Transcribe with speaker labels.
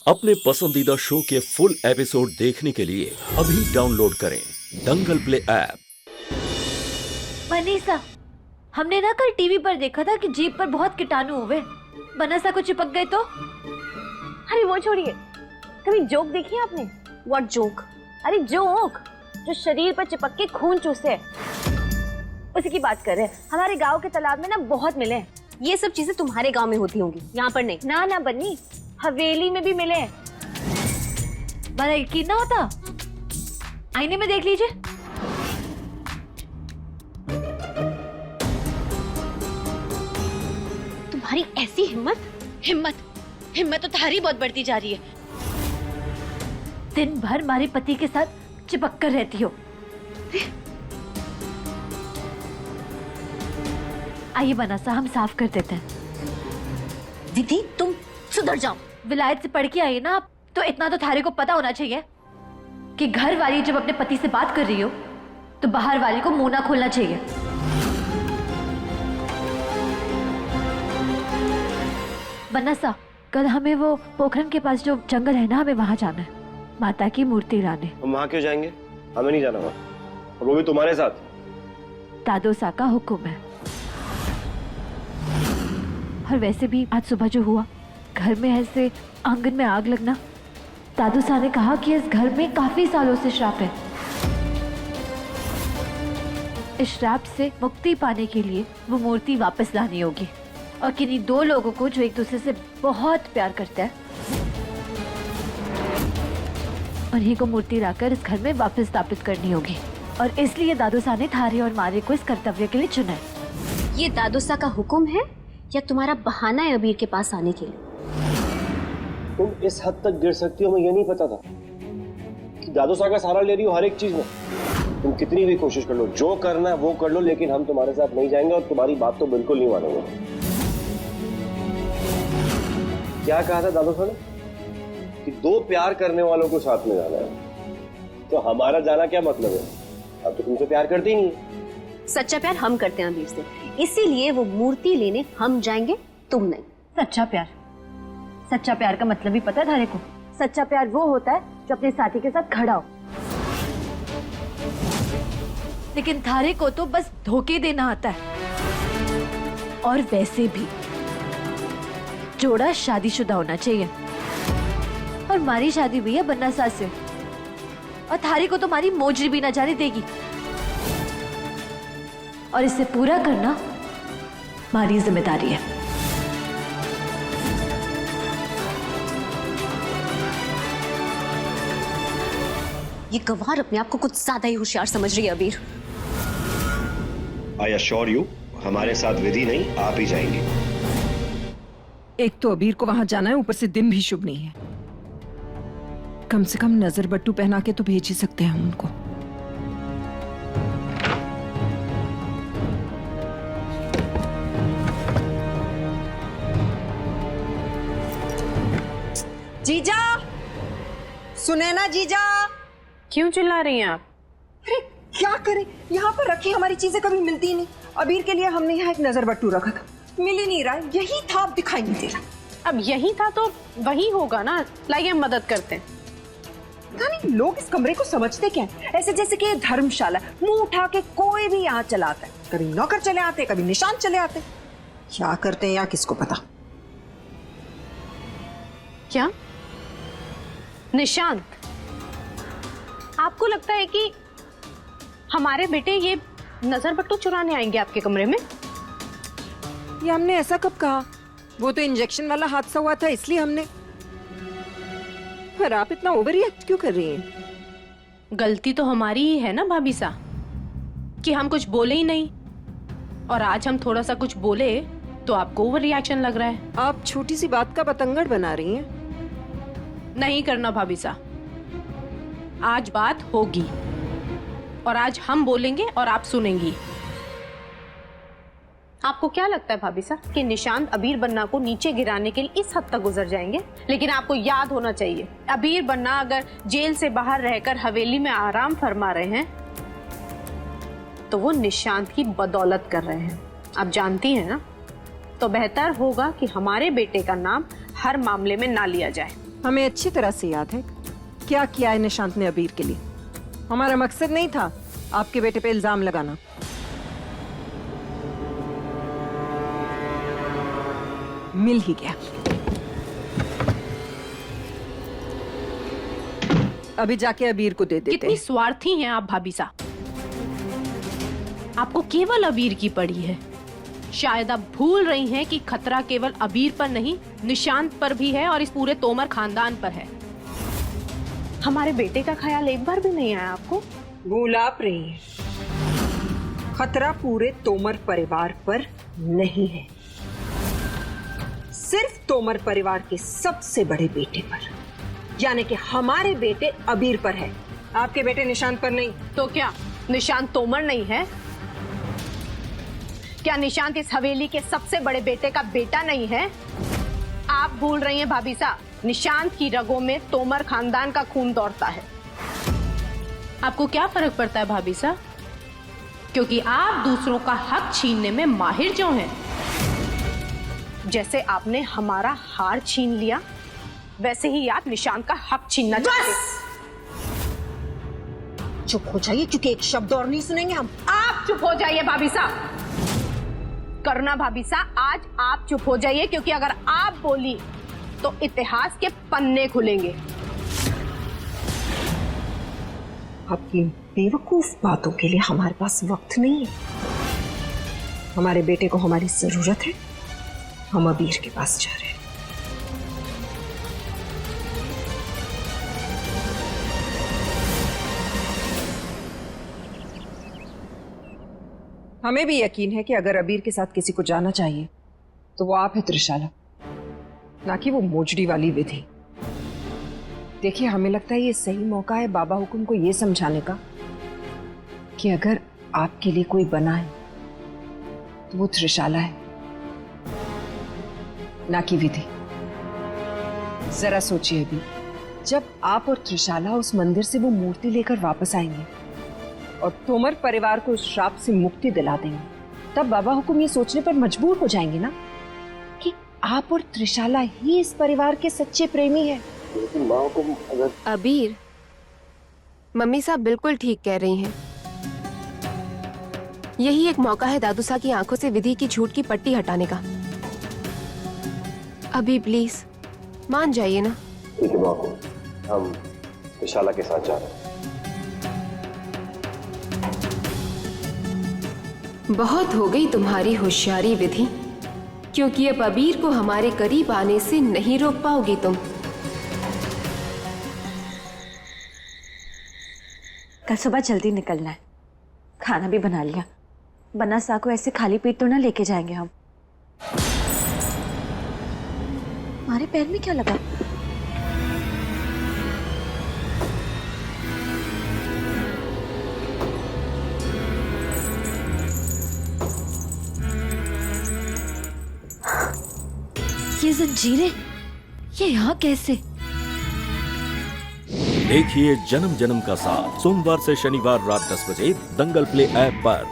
Speaker 1: अपने पसंदीदा शो के फुल एपिसोड देखने के लिए अभी डाउनलोड करें दंगल प्ले ऐप।
Speaker 2: मनीषा, हमने ना कल टीवी पर देखा था कि जीप पर बहुत कीटाणु हुए, बनसा को चिपक गए तो।
Speaker 3: अरे वो छोड़िए, कभी जोक देखी है आपने? What joke? अरे जोक जो शरीर पर चिपक के खून चूसे, उसी की बात कर रहे हैं। हमारे गांव के तालाब में ना बहुत मिले।
Speaker 4: ये सब चीजें तुम्हारे गांव में होती होंगी, यहाँ पर नहीं।
Speaker 3: ना ना बन्नी, हवेली में भी मिले।
Speaker 2: बड़ा यकीन ना होता, आईने में देख लीजिए।
Speaker 4: तुम्हारी ऐसी हिम्मत हिम्मत हिम्मत तो तुम्हारी बहुत बढ़ती जा रही है।
Speaker 2: दिन भर हमारे पति के साथ चिपक कर रहती हो। आइए बनसा, हम साफ कर देते हैं।
Speaker 4: दीदी तुम सुधर जाओ।
Speaker 2: विलायत से पढ़ के आई ना आप, तो इतना तो थारे को पता होना चाहिए कि घर वाली जब अपने पति से बात कर रही हो तो बाहर वाली को मुंह ना खोलना चाहिए। बनसा, कल हमें वो पोखरन के पास जो जंगल है ना, हमें वहां जाना है, माता की मूर्ति लाने।
Speaker 5: हम वहां क्यों जाएंगे? हमें नहीं जाना वहां, और वो भी तुम्हारे साथ।
Speaker 2: दादोसा का हुक्म है। और वैसे भी आज सुबह जो हुआ, घर में ऐसे आंगन में आग लगना, दादोसा ने कहा कि इस घर में काफी सालों से श्राप है। इस श्राप से मुक्ति पाने के लिए वो मूर्ति वापस लानी होगी, और किन्हीं दो लोगों को जो एक दूसरे से बहुत प्यार करते हैं, उन्हीं को मूर्ति लाकर इस घर में वापस स्थापित करनी होगी। और इसलिए दादोसा ने थारे और मारे को इस कर्तव्य के लिए चुना है।
Speaker 4: ये दादोसा का हुक्म है या तुम्हारा बहाना है अबीर के पास आने के लिए?
Speaker 5: तुम इस हद तक गिर सकती हो, हमें ये नहीं पता था कि दादोसा का सहारा ले रही हो हर एक चीज में। तुम कितनी भी कोशिश कर लो, जो करना है वो कर लो, लेकिन हम तुम्हारे साथ नहीं जाएंगे और तुम्हारी बात तो बिल्कुल नहीं मानेंगे। क्या कहा था दादोसा ने? कि दो प्यार करने वालों को साथ में जाना है। तो हमारा जाना क्या मतलब है? अब तो तुमसे प्यार करती ही नहीं है।
Speaker 4: सच्चा प्यार हम करते हैं अबीर से, इसीलिए वो मूर्ति लेने हम जाएंगे, तुम नहीं।
Speaker 2: सच्चा प्यार? सच्चा प्यार का मतलब ही पता है थारे को?
Speaker 3: सच्चा प्यार वो होता है जो अपने साथी के साथ खड़ा हो।
Speaker 2: लेकिन थारे को तो बस धोखे देना आता है। और वैसे भी जोड़ा शादीशुदा होना चाहिए, और हमारी शादी हुई है बनसा से, और थारी को तो हमारी मोजरी भी ना जाने देगी, और इसे पूरा करना हमारी जिम्मेदारी है।
Speaker 4: ये गवार अपने आप को कुछ ज्यादा ही होशियार समझ रही है अबीर।
Speaker 5: आई अश्योर यू, हमारे साथ विधि नहीं, आप ही जाएंगे।
Speaker 6: एक तो अबीर को वहां जाना है, ऊपर से दिन भी शुभ नहीं है। कम से कम नजर बट्टू पहना के तो भेज ही सकते हैं हम उनको।
Speaker 7: जीजा, सुने ना जीजा।
Speaker 3: क्यों चिल्ला रही हैं आप?
Speaker 7: अरे क्या करें, यहाँ पर रखी हमारी चीजें कभी मिलती ही नहीं। अबीर के लिए हमने यहाँ एक नजर बट्टू रखा था, मिल ही नहीं रहा है। यही था, अब दिखाई नहीं दे रहा।
Speaker 3: अब यही था तो वही होगा ना, लाइए हम मदद करते हैं।
Speaker 7: पता नहीं लोग इस कमरे को समझते क्या है, ऐसे जैसे कि ये धर्मशाला। मुंह उठा के कोई भी यहाँ चला आता है। कभी नौकर चले आते, कभी निशान चले आते। क्या करते हैं या किसको पता।
Speaker 3: क्या निशांत, आपको लगता है कि हमारे बेटे ये नजर बट्टू चुराने आएंगे आपके कमरे में?
Speaker 6: ये हमने ऐसा कब कहा? वो तो इंजेक्शन वाला हादसा हुआ था, इसलिए हमने। पर आप इतना ओवर रिएक्ट क्यों कर रही हैं?
Speaker 3: गलती तो हमारी ही है ना भाभी सा, कि हम कुछ बोले ही नहीं, और आज हम थोड़ा सा कुछ बोले तो आपको ओवर रिएक्शन लग रहा है।
Speaker 6: आप छोटी सी बात का बतंगड़ बना रही हैं।
Speaker 3: नहीं करना भाभी सा, आज बात होगी, और आज हम बोलेंगे और आप सुनेंगी। आपको क्या लगता है भाभी साहब कि निशांत अबीर बन्ना को नीचे गिराने के लिए इस हद तक गुजर जाएंगे? लेकिन आपको याद होना चाहिए, अबीर बन्ना अगर जेल से बाहर रहकर हवेली में आराम फरमा रहे हैं तो वो निशांत की बदौलत कर रहे हैं। आप जानती हैं ना, तो बेहतर होगा कि हमारे बेटे का नाम हर मामले में ना लिया जाए।
Speaker 6: हमें अच्छी तरह से याद है क्या किया है निशांत ने अबीर के लिए। हमारा मकसद नहीं था आपके बेटे पे इल्जाम लगाना। मिल ही गया। अभी जाके अबीर को दे देते
Speaker 3: कितनी
Speaker 6: हैं।
Speaker 3: स्वार्थी हैं आप भाभी साहब। आपको केवल अबीर की पड़ी है। शायद आप भूल रही हैं कि खतरा केवल अबीर पर नहीं, निशांत पर भी है और इस पूरे तोमर खानदान पर है। हमारे बेटे का ख्याल एक बार भी नहीं आया आपको?
Speaker 7: भूल आप रही है, खतरा पूरे तोमर परिवार पर नहीं है, सिर्फ तोमर परिवार के सबसे बड़े बेटे पर, यानी कि हमारे बेटे अबीर पर है। आपके बेटे निशांत पर नहीं।
Speaker 3: तो क्या निशांत तोमर नहीं है? क्या निशांत इस हवेली के सबसे बड़े बेटे का बेटा नहीं है? आप भूल रही हैं भाभी साहब, निशांत की रगों में तोमर खानदान का खून दौड़ता है। आपको क्या फर्क पड़ता है भाभी साहब? क्योंकि आप दूसरों का हक छीनने में माहिर जो हैं। जैसे आपने हमारा हार छीन लिया, वैसे ही आप निशांत का हक छीनना चाहते हैं।
Speaker 7: चुप हो जाइए, क्योंकि एक शब्द और नहीं सुनेंगे हम।
Speaker 3: आप चुप हो जाइए भाभी साहब। करुणा भाभी साहब, आज आप चुप हो जाइए, क्योंकि अगर आप बोली तो इतिहास के पन्ने खुलेंगे।
Speaker 7: आपकी बेवकूफ बातों के लिए हमारे पास वक्त नहीं है। हमारे बेटे को हमारी जरूरत है। हम अबीर के पास जा रहे हैं।
Speaker 6: हमें भी यकीन है कि अगर अबीर के साथ किसी को जाना चाहिए तो वो आप है त्रिशाला, ना कि वो मोजड़ी वाली विधि। देखिए, हमें लगता है ये सही मौका है बाबा हुकुम को ये समझाने का कि अगर आपके लिए कोई बना है तो वो त्रिशाला है, ना कि विधि। जरा सोचिए अभी, जब आप और त्रिशाला उस मंदिर से वो मूर्ति लेकर वापस आएंगे और तोमर परिवार को उस श्राप से मुक्ति दिला देंगे, तब बाबा हुकुम ये सोचने पर मजबूर हो जाएंगे ना कि आप और त्रिशाला ही इस परिवार के सच्चे प्रेमी हैं।
Speaker 5: लेकिन माँ को अगर
Speaker 8: अबीर, मम्मी साहब बिल्कुल ठीक कह रही हैं। यही एक मौका है दादू साहब की आंखों से विधि की झूठ की पट्टी हटाने का। अभी प्लीज मान जाइए ना।
Speaker 5: ठीक है माँ को, हम त्रिशाला के साथ जा रहे हैं।
Speaker 8: बहुत हो गई तुम्हारी होशियारी विधि, क्योंकि अब अबीर को हमारे करीब आने से नहीं रोक पाओगी तुम।
Speaker 2: कल सुबह जल्दी निकलना है, खाना भी बना लिया, वरना सा को ऐसे खाली पेट तो ना लेके जाएंगे हम। हमारे पैर में क्या लगा? ये जंजीरें, ये यहाँ कैसे?
Speaker 1: देखिए जन्म जन्म का साथ सोमवार से शनिवार रात 10 बजे दंगल प्ले ऐप पर।